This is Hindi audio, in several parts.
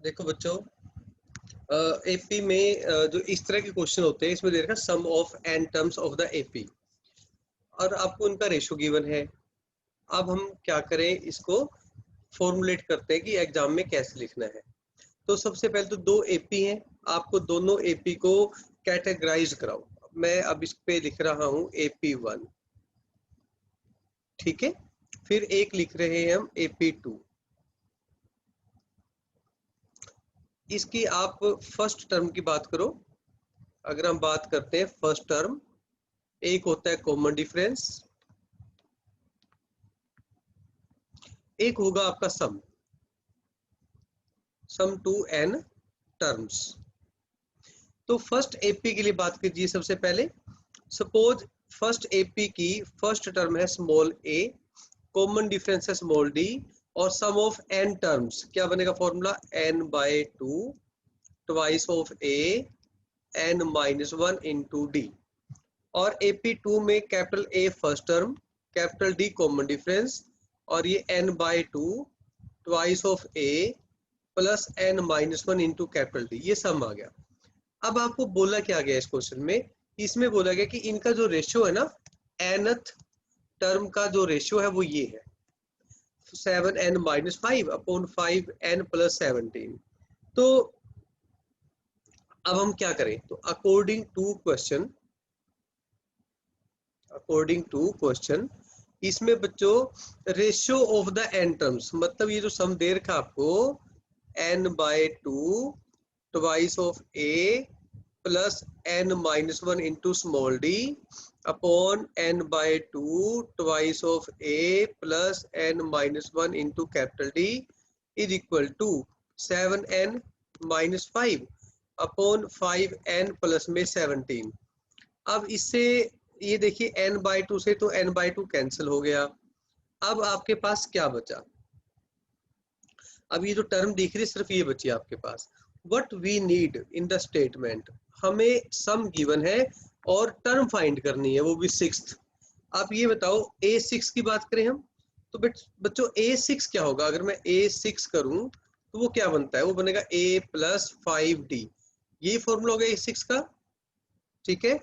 देखो बच्चों, एपी में जो इस तरह के क्वेश्चन होते हैं, इसमें दे रखा sum of n terms of the AP और आपको उनका रेशो गिवन है। अब हम क्या करें, इसको फॉर्मुलेट करते हैं कि एग्जाम में कैसे लिखना है। तो सबसे पहले तो दो एपी हैं, आपको दोनों एपी को कैटेगराइज कराओ। मैं अब इस पे लिख रहा हूँ AP1, ठीक है। फिर एक लिख रहे हैं हम AP2। इसकी आप फर्स्ट टर्म की बात करो। अगर हम बात करते हैं फर्स्ट टर्म, एक होता है कॉमन डिफरेंस, एक होगा आपका सम टू एन टर्म्स। तो फर्स्ट एपी के लिए बात कीजिए। सबसे पहले सपोज फर्स्ट एपी की फर्स्ट टर्म है स्मॉल ए, कॉमन डिफरेंस है स्मॉल डी, और सम ऑफ एन टर्म्स क्या बनेगा formula n/2 twice of A n-1 into d. और AP2 में capital A first term, capital D common difference, और ये n/2 twice of a plus n-1 into capital D, ये सम आ गया। अब आपको बोला क्या गया इस क्वेश्चन में, इसमें बोला गया कि इनका जो रेशियो है ना, nth टर्म का जो रेशियो है वो ये है 7n-5 अपॉन 5n प्लस 17। तो अब हम क्या करें, तो अकॉर्डिंग टू क्वेश्चन इसमें बच्चों ratio of the n terms, मतलब ये जो सम दे रखा आपको n/2 twice of a plus n-1 into small d upon n/2 twice of a plus n-1 into capital d is equal to 7n-5 upon 5n plus में 17। अब इससे ये देखिए n/2 से तो n/2 कैंसिल हो गया। अब आपके पास क्या बचा, अब ये जो टर्म दिख रही सिर्फ ये बची आपके पास। What we need in the statement, हमें सम गिवन है और टर्म फाइंड करनी है, वो भी सिक्स्थ। आप ये बताओ A6 की बात करें हम, तो बच्चों A6 क्या होगा, अगर मैं A6 करूं तो वो क्या बनता है, वो बनेगा A प्लस 5D। ये फॉर्मूला हो गया A6 का, ठीक है।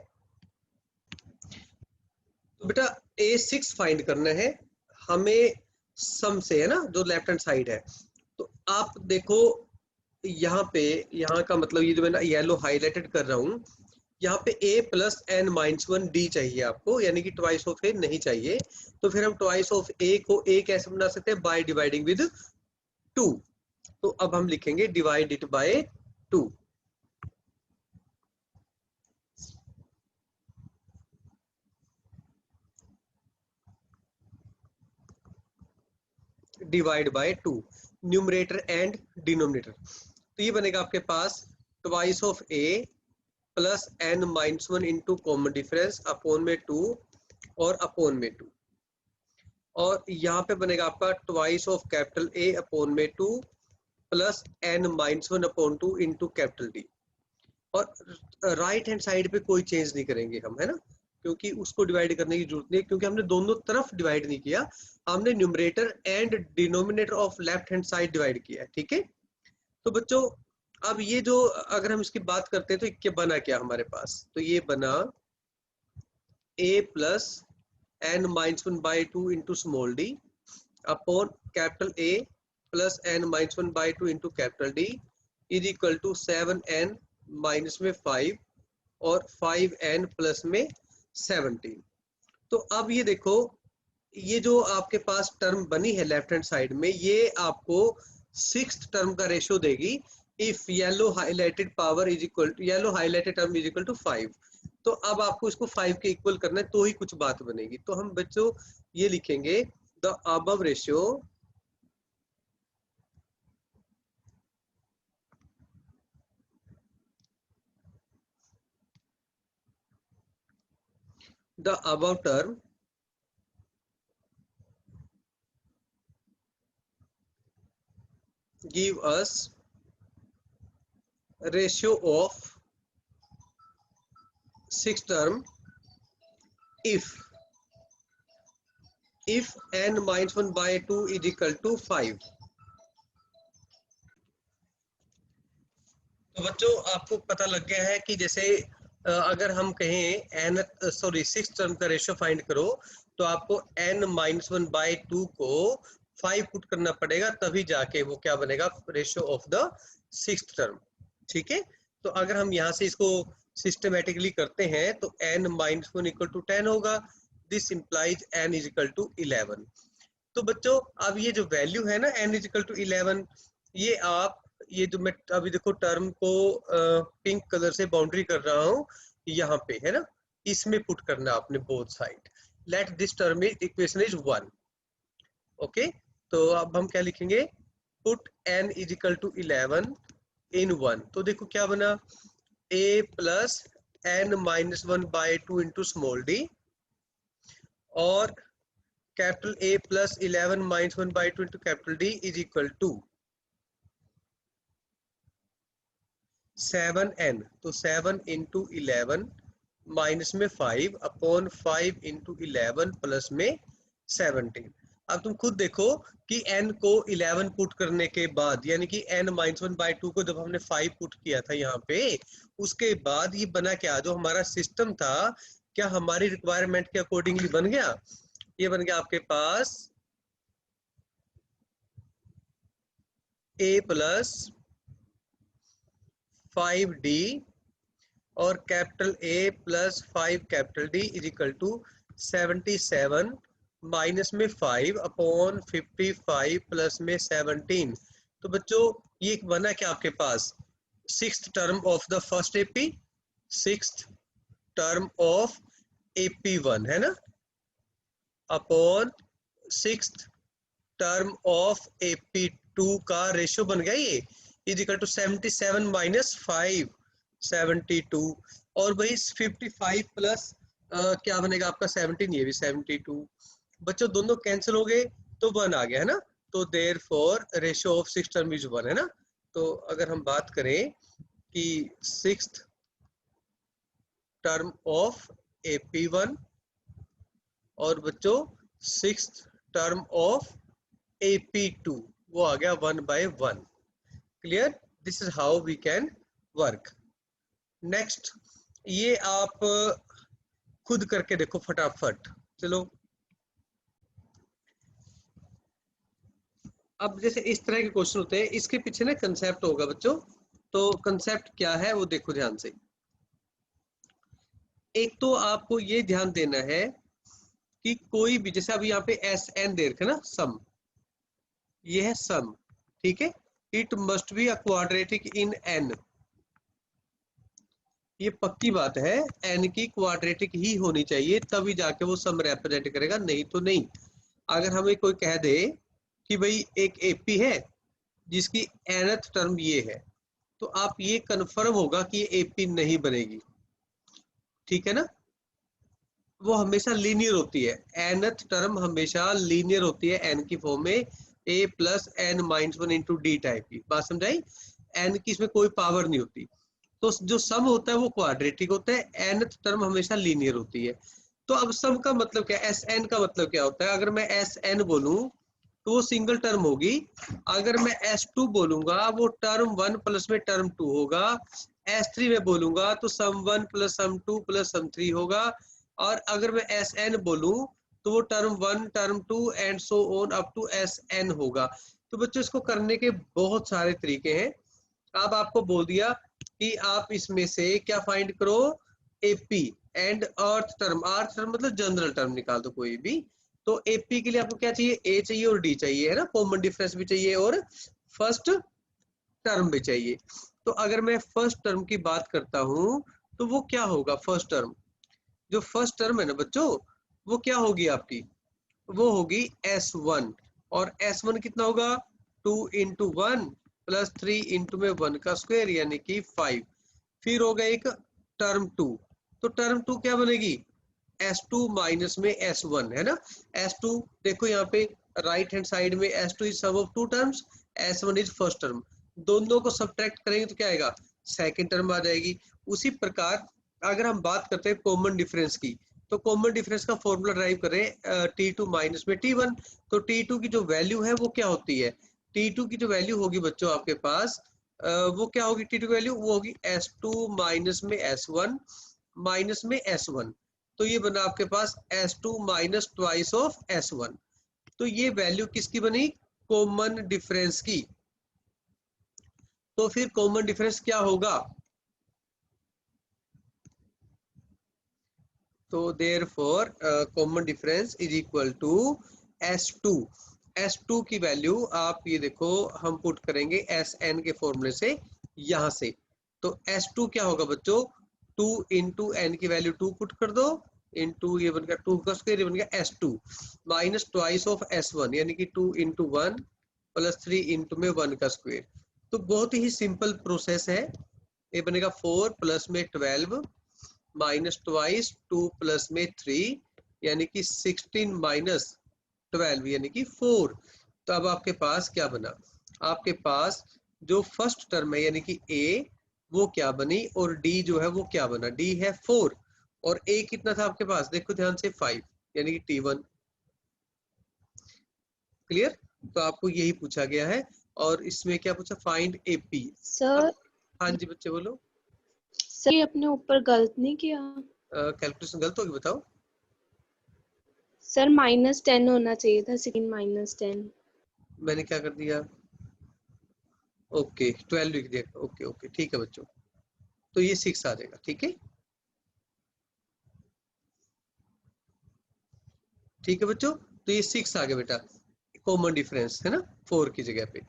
तो बेटा A6 फाइंड करना है हमें सम से, है ना, जो लेफ्ट हैंड साइड है। तो आप देखो यहाँ पे, यहाँ का मतलब ये जो मैं येलो हाईलाइटेड कर रहा हूँ, यहाँ पे A प्लस n-1 D चाहिए आपको, यानी कि ट्वाइस ऑफ ए नहीं चाहिए। तो फिर हम ट्वाइस ऑफ ए को A कैसे बना सकते हैं, बाय डिवाइडिंग विद 2। तो अब हम लिखेंगे divide it by 2। Divide by 2, numerator and denominator. तो ये बनेगा आपके पास twice of a plus n-1 into common difference upon में 2 और अपॉन में 2, और यहाँ पे बनेगा आपका twice of capital A upon में 2 plus n-1 upon 2 into capital D. और राइट हैंड साइड पे कोई चेंज नहीं करेंगे हम, है ना, क्योंकि उसको डिवाइड करने की जरूरत नहीं है, क्योंकि हमने दोनों तरफ डिवाइड नहीं किया, हमने numerator and denominator of left hand side divide किया है, ठीक है। तो बच्चों अब ये जो अगर हम इसकी बात करते हैं तो क्या बना, क्या हमारे पास, तो ये बना a plus n-1/2 into small d upon capital A plus n-1/2 into capital D is equal to 7n minus में 5 और 5n प्लस में 17। तो अब ये देखो, ये जो आपके पास टर्म बनी है लेफ्ट हैंड साइड में, ये आपको सिक्स्थ टर्म का रेशियो देगी if yellow highlighted power is equal to, yellow highlighted term is equal to 5। तो अब आपको इसको 5 के इक्वल करना है तो ही कुछ बात बनेगी। तो हम बच्चों ये लिखेंगे the above ratio the above term give us ratio of sixth term if n-1/2 is equal to 5। तो बच्चों आपको पता लग गया है कि जैसे अगर हम कहें एन सिक्स टर्म का रेशियो फाइंड करो तो आपको n-1/2 को 5 पुट करना पड़ेगा, तभी जाके वो क्या बनेगा, ratio of the sixth term. ठीक है, तो अगर हम यहाँ से इसको सिस्टमेटिकली करते हैं तो n-1 इक्वल टू 10 होगा। This implies n is equal to 11। तो बच्चों अब ये जो वैल्यू है ना n इज इक्वल टू 11, ये आप ये जो मैं अभी देखो टर्म को पिंक कलर से बाउंड्री कर रहा हूँ यहाँ पे, है ना, इसमें पुट करना आपने both side. Let this term is equation is 1। Okay, तो अब हम क्या लिखेंगे, put n is equal to 11 in 1। तो देखो क्या बना, a plus n-1/2 into small d और capital A plus 11-1/2 into capital D is equal to 7n। तो 7 इंटू 11 माइनस में 5 अपॉन 5 इंटू 11 प्लस में 17। अब तुम खुद देखो कि n को 11 पुट करने के बाद, यानी कि n-1/2 को जब हमने 5 पुट किया था यहाँ पे, उसके बाद ये बना क्या, जो हमारा सिस्टम था क्या हमारी रिक्वायरमेंट के अकॉर्डिंगली बन गया। ये बन गया आपके पास a प्लस 5d और capital A plus 5 capital D is equal to 77 minus में 5 अपॉन 55 प्लस में 17। तो बच्चों ये बना क्या आपके पास, sixth term of the first AP, sixth term of AP1, है ना, upon sixth term of AP2 का रेशियो बन गया ये, इज इक्वल टू 77 माइनस 5 72। और वही 55 प्लस क्या बनेगा आपका 17, ये भी 72। बच्चों दोनों कैंसिल हो गए तो 1 आ गया, है ना। तो therefore ratio of six term is 1, है ना। तो अगर हम बात करें कि सिक्स्थ टर्म ऑफ AP1 और बच्चों सिक्स्थ टर्म ऑफ AP2, वो आ गया 1/1। Clear, this is how we can work. Next ये आप खुद करके देखो फटाफट। चलो अब जैसे इस तरह के क्वेश्चन होते हैं, इसके पीछे ना कंसेप्ट होगा बच्चों। तो कंसेप्ट क्या है वो देखो ध्यान से। एक तो आपको ये ध्यान देना है कि कोई भी, जैसे अभी यहाँ पे एस एन दे रखा ना, सम, ये है सम, ठीक है। It must be a quadratic in an, ये पक्की बात है, एन की क्वाड्रेटिक ही होनी चाहिए तभी जाके वो सम रिप्रेजेंट करेगा, नहीं तो नहीं। अगर हमें कोई कह दे कि भाई एक एपी है जिसकी nth टर्म ये है, तो आप ये कंफर्म होगा कि ये एपी नहीं बनेगी, ठीक है ना। वो हमेशा लीनियर होती है, nth टर्म हमेशा लीनियर होती है n की फॉर्म में, a plus n-1 into D type की बात समझाई। n की इसमें कोई पावर नहीं होती। तो जो सम होता है वो क्वाड्रेटिक होता है, nth टर्म हमेशा लीनियर होती है। तो अब सम का मतलब क्या है, एस एन का मतलब क्या होता है। अगर मैं एस एन बोलूं तो वो सिंगल टर्म होगी। अगर मैं S2 बोलूंगा वो टर्म 1 प्लस में टर्म 2 होगा। S3 में बोलूंगा तो सम 1 प्लस सम 2 प्लस सम 3 होगा। और अगर मैं SN बोलूं तो वो term 1 term 2 and so on up to SN होगा। तो बच्चों इसको करने के बहुत सारे तरीके हैं। अब आपको बोल दिया कि आप इसमें से क्या फाइंड करो, AP and earth term. Earth term मतलब जनरल टर्म निकाल दो कोई भी। तो एपी के लिए आपको क्या चाहिए, ए चाहिए और डी चाहिए, है ना, कॉमन डिफरेंस भी चाहिए और फर्स्ट टर्म भी चाहिए। तो अगर मैं फर्स्ट टर्म की बात करता हूं तो वो क्या होगा, फर्स्ट टर्म, जो फर्स्ट टर्म है ना बच्चों, वो क्या होगी आपकी, वो होगी S1। और S1 कितना होगा, 2 इंटू 1 प्लस 3 इंटू में 1 का स्क्वायर यानी कि 5। फिर होगा एक टर्म 2, तो टर्म 2 क्या बनेगी, S2 माइनस में S1, है ना। S2 देखो यहाँ पे राइट हैंड साइड में S2 is sum of two terms, S1 is first term. दोनों को सब्ट्रैक्ट करेंगे तो क्या आएगा, सेकंड टर्म आ जाएगी। उसी प्रकार अगर हम बात करते हैं कॉमन डिफरेंस की, तो कॉमन डिफरेंस का फॉर्मूला ड्राइव करें T2 माइनस में T1। तो T2 की जो वैल्यू है वो क्या होती है, T2 की जो वैल्यू होगी बच्चों आपके पास वो क्या होगी T2 की वैल्यू, वो होगी S2 माइनस में S1 माइनस में S1। तो ये बना आपके पास S2 minus twice of S1। तो ये वैल्यू किसकी बनी, कॉमन डिफरेंस की। तो फिर कॉमन डिफरेंस क्या होगा, तो therefore common difference is equal to S2। S2 की वैल्यू आप ये देखो हम पुट करेंगे Sn के फॉर्मूले से यहां से। तो S2 क्या होगा बच्चों, 2 इंटू एन की वैल्यू 2 पुट कर दो, इंटू ये बन गया 2 का स्क्वायर, ये बन गया S2 minus twice of S1 यानी कि 2 इंटू 1 प्लस 3 इंटू में 1 का स्क्वायर। तो बहुत ही सिंपल प्रोसेस है। ये बनेगा 4 प्लस में 12 माइनस ट्वाइस 2 प्लस में 3 यानी कि 16 माइनस 12 यानी कि 4। तो अब आपके पास क्या बना, आपके पास जो फर्स्ट टर्म है यानी कि a वो क्या बनी, और d जो है वो क्या बना, d है 4 और a कितना था आपके पास, देखो ध्यान से 5 यानी कि T1। क्लियर। तो आपको यही पूछा गया है। और इसमें क्या पूछा, फाइंड AP। सर हाँ जी बच्चे बोलो। सर ये अपने ऊपर गलत नहीं किया? कैलकुलेशन गलत होगी बताओ। सर -10 होना चाहिए था, 16 -10। मैंने क्या कर दिया, ओके 12 लिख दिया, ओके ओके ठीक है बच्चों। तो ये 6 आ जाएगा, ठीक है। ठीक है बच्चों, तो ये 6 आ गया बेटा, कॉमन डिफरेंस है ना 4 की जगह पे।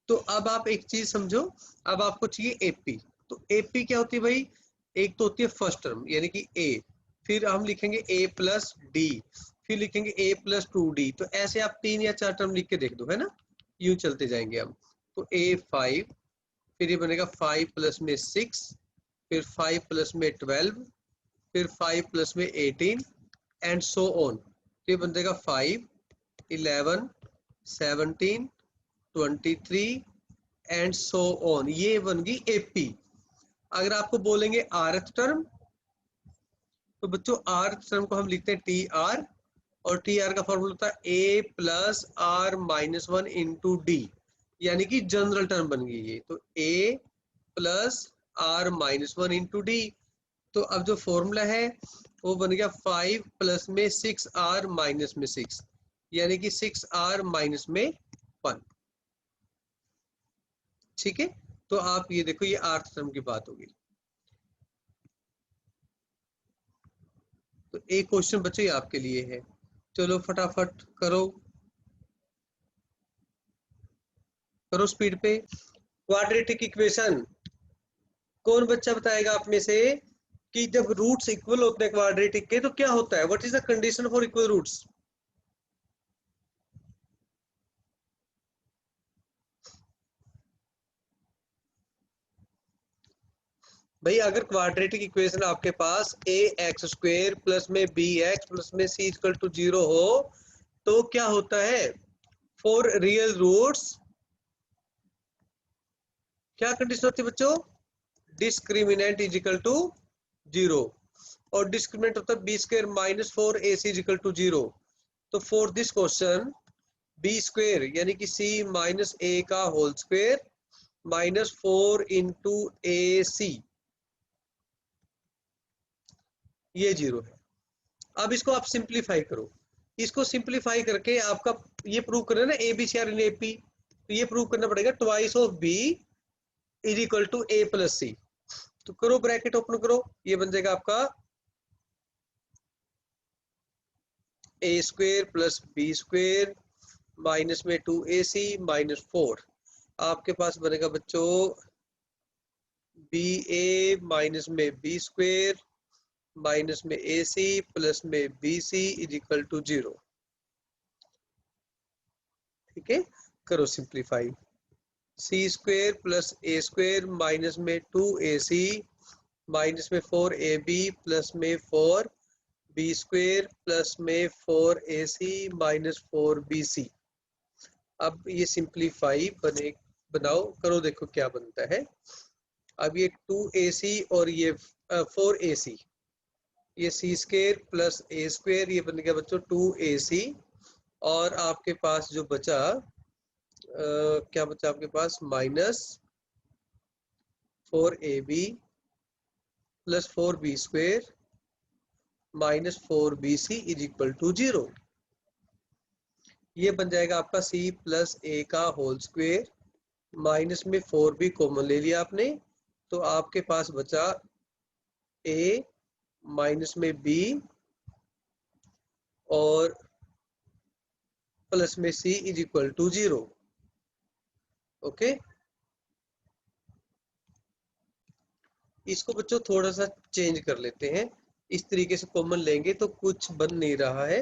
तो अब आप एक चीज समझो, अब आपको चाहिए एपी। तो एपी क्या होती है भाई, एक तो होती है फर्स्ट टर्म यानी कि ए, फिर हम लिखेंगे a प्लस डी, फिर लिखेंगे a प्लस 2d। तो ऐसे आप 3 या 4 टर्म लिख के देख दो, है ना, यूं चलते जाएंगे हम। तो a5, फिर ये बनेगा 5 प्लस में 6, फिर 5 प्लस में 12, फिर 5 प्लस में 18 एंड सो ऑन। ये बन जाएगा 5, 11, 17, 23 एंड सो ऑन। ये बन गई एपी। अगर आपको बोलेंगे आरथ टर्म, तो बच्चों आरथ टर्म को हम लिखते हैं टी आर, और टी आर का फॉर्मूला होता है a plus r minus 1 into d, यानी कि जनरल टर्म बन गई ये। तो a plus r minus 1 into d. तो अब जो फॉर्मूला है वो बन गया 5 प्लस में 6r माइनस में 6 यानी कि 6r माइनस में 1। ठीक है। तो आप ये देखो, ये आर्थ टर्म की बात होगी। तो एक क्वेश्चन बच्चे आपके लिए है, चलो फटाफट करो, करो स्पीड पे। क्वाड्रेटिक इक्वेशन, कौन बच्चा बताएगा आप में से कि जब रूट्स इक्वल होते हैं क्वाड्रेटिक के तो क्या होता है, what is the condition for equal roots. भाई अगर क्वाड्रेटिक इक्वेशन आपके पास ए एक्स स्क्वेयर प्लस में बी एक्स प्लस में सी इक्वल टू 0 हो, तो क्या होता है, फॉर रियल रूट्स क्या कंडीशन होती है बच्चों, डिस्क्रिमिनेंट इज इक्वल टू 0, और डिस्क्रिमिनेंट होता है b square minus 4ac is equal to 0। तो for this question b square यानी कि सी माइनस ए का whole square minus 4 into a c, ये 0 है। अब इसको आप सिंप्लीफाई करो, इसको सिंप्लीफाई करके आपका ये प्रूव करना है ना a b c are in A P, तो ये प्रूव करना पड़ेगा twice of b is equal to a plus c. तो करो ब्रैकेट ओपन करो, ये बन जाएगा आपका a square plus b square minus में 2ac माइनस 4। आपके पास बनेगा बच्चों बी ए माइनस में बी स्क्वेयर माइनस में ए सी प्लस में b c is equal to 0। ठीक है, करो सिंप्लीफाई। सी स्क्वेयर प्लस ए स्क्वेयर माइनस में 2ac माइनस में 4ab प्लस में 4b स्क्वेयर प्लस में 4ac माइनस 4bc। अब ये सिंप्लीफाई बनाओ, करो देखो क्या बनता है। अब ये 2ac और ये 4ac, ये सी स्क्वेयर प्लस ए स्क्वेयर, ये बन गया बच्चों 2ac। और आपके पास जो बचा क्या बचा आपके पास, minus 4ab plus 4b square minus 4bc is equal to 0। ये बन जाएगा आपका c प्लस a का होल स्क्वेयर, माइनस में 4b कॉमन ले लिया आपने, तो आपके पास बचा a माइनस में b और प्लस में c is equal to 0। Okay, इसको बच्चों थोड़ा सा चेंज कर लेते हैं, इस तरीके से कॉमन लेंगे तो कुछ बन नहीं रहा है,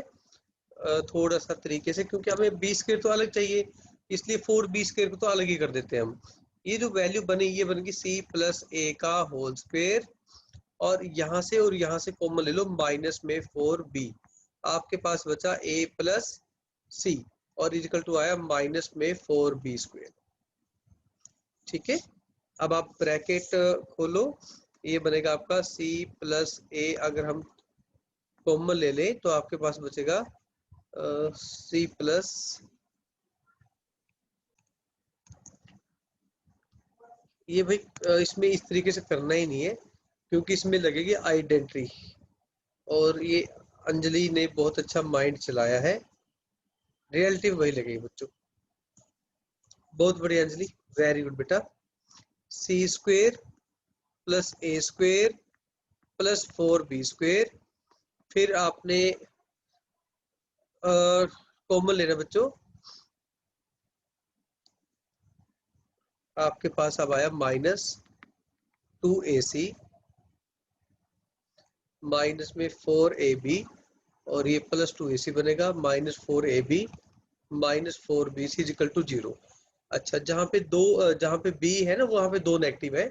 थोड़ा सा तरीके से, क्योंकि हमें बी स्क्वायर तो अलग चाहिए, इसलिए 4b स्क्वायर को तो अलग ही कर देते हैं हम। ये जो वैल्यू बनी ये बनेगी c प्लस a का होल स्क्वायर, और यहाँ से कॉमन ले लो माइनस में 4b, आपके पास बचा a प्लस c और इजिकल टू आया माइनस में 4b स्क्वायर। ठीक है, अब आप ब्रैकेट खोलो, ये बनेगा आपका c प्लस a, अगर हम कॉमन ले लें तो आपके पास बचेगा c प्लस ये भाई इसमें इस तरीके से करना ही नहीं है, क्योंकि इसमें लगेगी आइडेंटिटी, और ये अंजलि ने बहुत अच्छा माइंड चलाया है, रियलिटी वही लगेगी बच्चों। बहुत बढ़िया अंजलि, वेरी गुड बेटा। सी स्क्वेयर प्लस ए स्क्वेयर प्लस 4b स्क्वेयर, फिर आपने कॉमन लेना बच्चों, आपके पास अब आया माइनस 2ac माइनस में 4ab, और ये प्लस 2ac बनेगा minus 4ab minus 4b c equal to 0। अच्छा, जहाँ पे b है ना वहां पे 2 नेगेटिव है,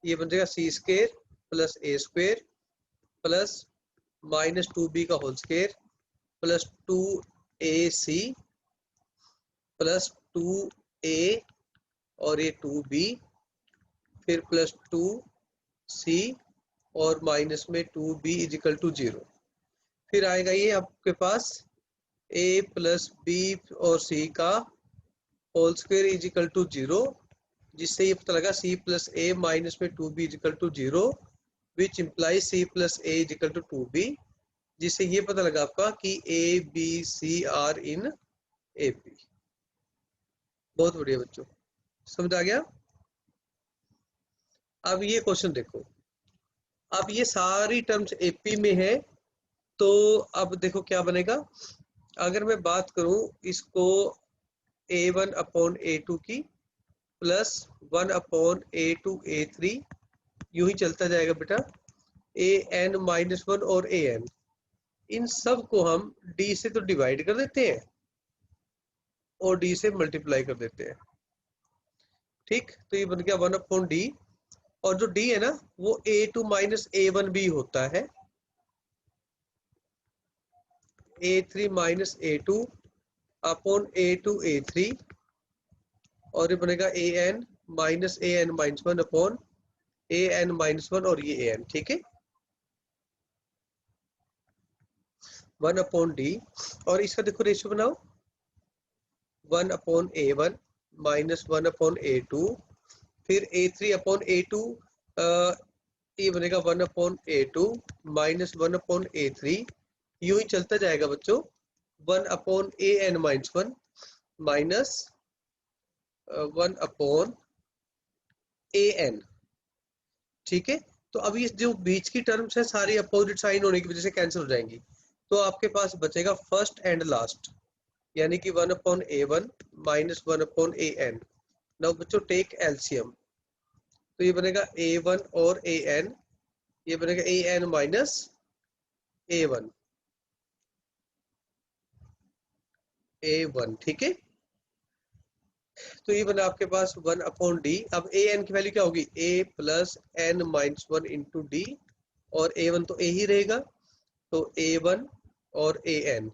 ये बन जाएगा c square plus a square plus minus 2b का whole square plus 2ac plus 2a और ये 2b, फिर प्लस 2c और माइनस में 2b इज इक्वल टू 0। फिर आएगा ये आपके पास a प्लस b और c का whole square is equal to 0, जिससे ये पता लगा c प्लस a माइनस में 2b is equal to 0, which implies c plus a is equal to 2b, जिससे ये पता लगा आपका कि a b c are in AP। बहुत बढ़िया बच्चों, समझ आ गया। अब ये क्वेश्चन देखो, अब ये सारी टर्म्स AP में है, तो अब देखो क्या बनेगा। अगर मैं बात करूं इसको A1 अपॉन A2 की प्लस 1 अपॉन A2 A3, यूं ही चलता जाएगा बेटा, AN माइनस 1 और AN, इन सब को हम D से तो डिवाइड कर देते हैं और D से मल्टीप्लाई कर देते हैं। ठीक, तो ये बन गया 1 अपॉन D, और जो D है ना वो A2 माइनस A1 भी होता है, A3 minus A2 upon A2 A3, और ये बनेगा AN minus AN minus 1 upon AN minus 1 और ये AN। ठीक है, 1 अपॉन D, और इसका देखो रेशियो बनाओ, 1 upon A1 minus 1 upon A2, फिर A3 अपॉन A2, ये बनेगा 1 upon A2 minus 1 upon A3, यूं ही चलता जाएगा बच्चों, 1 upon AN minus 1 minus 1 upon AN। ठीक है, तो अब ये जो बीच की टर्म्स है सारी अपोजिट साइन होने की वजह से कैंसिल हो जाएंगी, तो आपके पास बचेगा फर्स्ट एंड लास्ट, यानी कि 1 upon A1 minus 1 upon AN। Now बच्चों टेक एलसीएम, तो ये बनेगा A1 और AN, ये बनेगा AN माइनस A1। ठीक है, तो ये बना आपके पास 1 अपॉन D। अब AN की वैल्यू क्या होगी, A plus N minus 1 into D, और A1 तो A ही रहेगा, तो A1 और AN,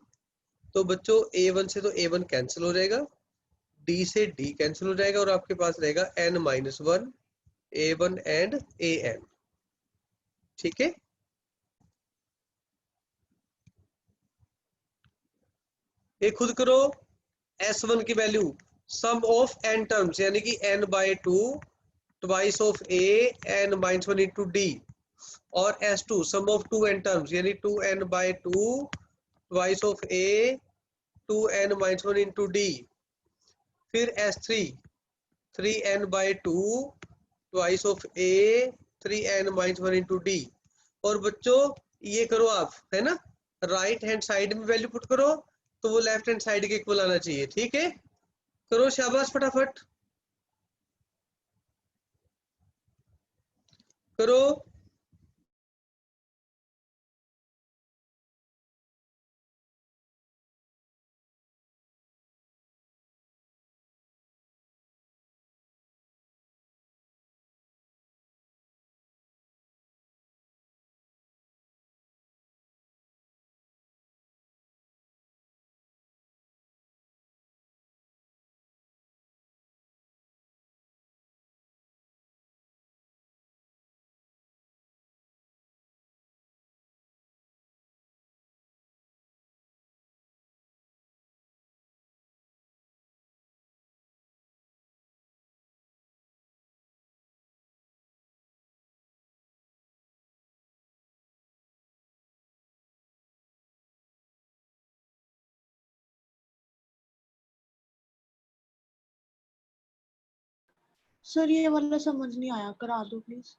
तो बच्चों A1 से तो A1 कैंसिल हो जाएगा, D से D कैंसिल हो जाएगा, और आपके पास रहेगा N minus 1 A1 and AN। ठीक है, ये खुद करो, S1 की value sum of n terms, यानी कि n by 2 twice of a n minus one into d, और S2 sum of two n terms यानी 2n/2 twice of a 2n minus one into d, फिर S3 3n/2 twice of a 3n minus one into d. और बच्चों ये करो आप, है ना, राइट हैंड साइड में वैल्यू पुट करो तो वो लेफ्ट हैंड साइड के इक्वल आना चाहिए। ठीक है, करो शाबाश, फटाफट करो। सर ये वाला समझ नहीं आया, करा दो प्लीज।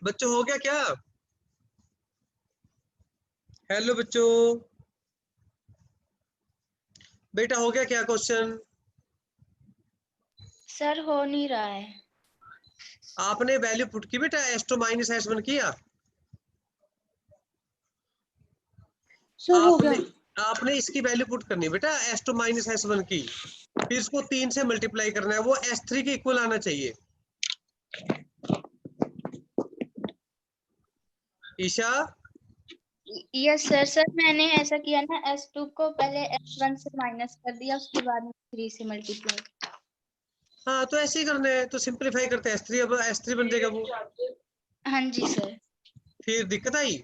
बच्चों हो गया क्या? हेलो बच्चों, बेटा हो गया क्या क्वेश्चन? सर हो नहीं रहा है। आपने वैल्यू पुट की बेटा, S2 माइनस S1 किया सर हो आपने? गया। आपने इसकी वैल्यू पुट करनी बेटा, S2 माइनस S1 की, फिर इसको 3 से मल्टीप्लाई करना है, वो S3 के इक्वल आना चाहिए। Isha, yes sir. सर मैंने ऐसा किया ना, S2 को पहले S1 से माइनस कर दिया, उसके बाद में 3 से मल्टीप्लाई। हाँ तो ऐसे ही करना है, तो सिंपलीफाई करते हैं S3, अब S3 बन जाएगा वो। हाँ जी सर। फिर दिक्कत आई?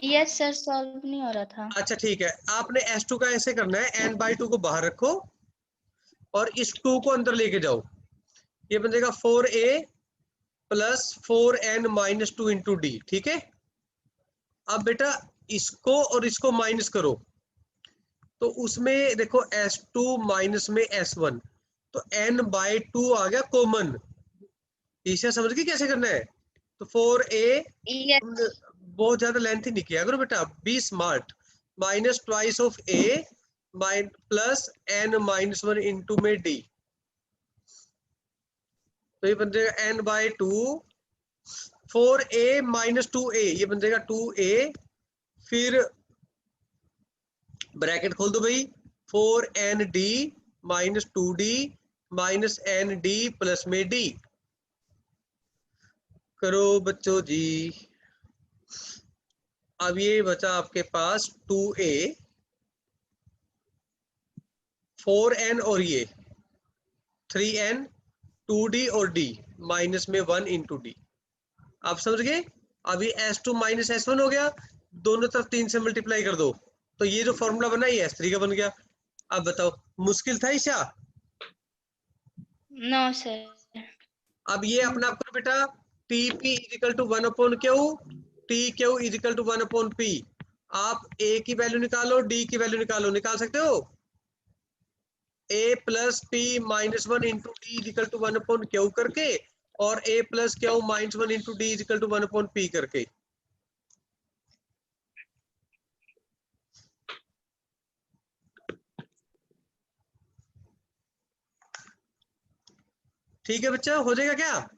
यस सर, सॉल्व नहीं हो रहा था। अच्छा ठीक है, आपने S2 का ऐसे करना है, n/2 को बाहर रखो और इस 2 को अंदर लेके जाओ, ये बन जाएगा 4a plus 4n minus 2 into D. ठीक है, अब बेटा इसको और इसको माइनस करो, तो उसमें देखो S2 माइनस में S1, तो n/2 आ गया कॉमन, ईशा समझ गई कैसे करना है? तो 4a यस तुमने बहुत ज्यादा लेंथ ही नहीं किया करो बेटा, be smart. Minus twice of a plus n minus 1 into में d, तो ये बन जाएगा n by 2। 4a minus 2a, ये बन जाएगा 2a, फिर ब्रैकेट खोल दो भाई, 4nd minus 2d minus nd plus में d। करो बच्चों जी। अब ये बचा आपके पास 2a, 4n और ये 3n, 2d और d माइनस में 1 इंटू डी। आप समझ गए? अब ये s2 माइनस s1 हो गया, दोनों तरफ 3 से मल्टीप्लाई कर दो, तो ये जो फॉर्मूला बना ये s3 का बन गया। अब बताओ मुश्किल था ईशा? No sir. अब ये अपना आप करो बेटा, TP is equal to 1 upon q, TQ is equal to 1 upon P। आप A की वैल्यू निकालो, D की वैल्यू निकालो, निकाल सकते हो? A plus P minus 1 into d is equal to 1 upon q करके, और A plus q minus 1 into d is equal to 1 upon P करके। ठीक है बच्चा, हो जाएगा क्या?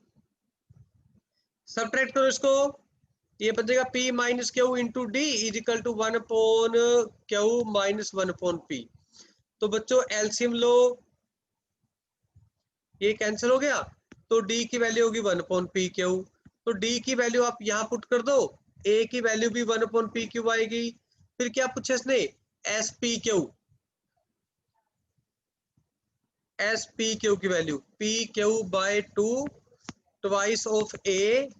सबट्रैक्ट करो इसको, ये बन जाएगा P minus q into d is equal to 1 upon q minus 1 upon P। तो बच्चों एलसीएम लो, ये कैंसिल हो गया, तो D की वैल्यू होगी 1 अपॉन P क्यू। तो D की वैल्यू आप यहाँ पुट कर दो, A की वैल्यू भी 1 अपॉन P क्यू आएगी। फिर क्या पूछा इसने? एस पी क्यू की value P q by 2 twice of A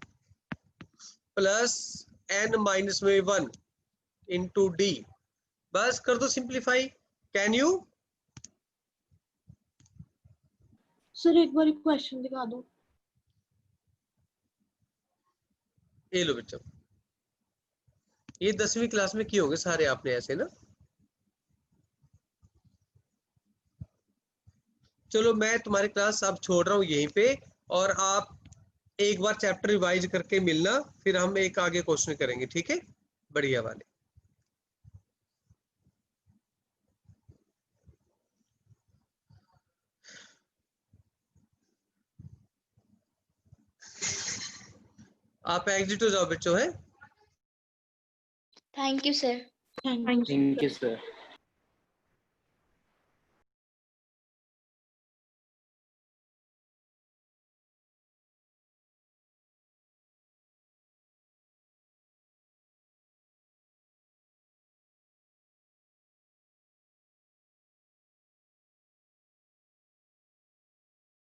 plus n minus में 1 इंटू डी। बस कर दो सिंप्लीफाई। Can you? सर एक बार क्वेश्चन दिखा दो। ये लो बच्चों, ये 10वीं क्लास में किए होंगे सारे आपने ऐसे ना। चलो मैं तुम्हारी क्लास अब छोड़ रहा हूँ यहीं पे, और आप एक बार चैप्टर रिवाइज करके मिलना, फिर हम एक आगे क्वेश्चन करेंगे, ठीक है? बढ़िया वाले। आप एग्जिट हो जाओ बच्चों, है? Thank you sir. Thank you thank you sir.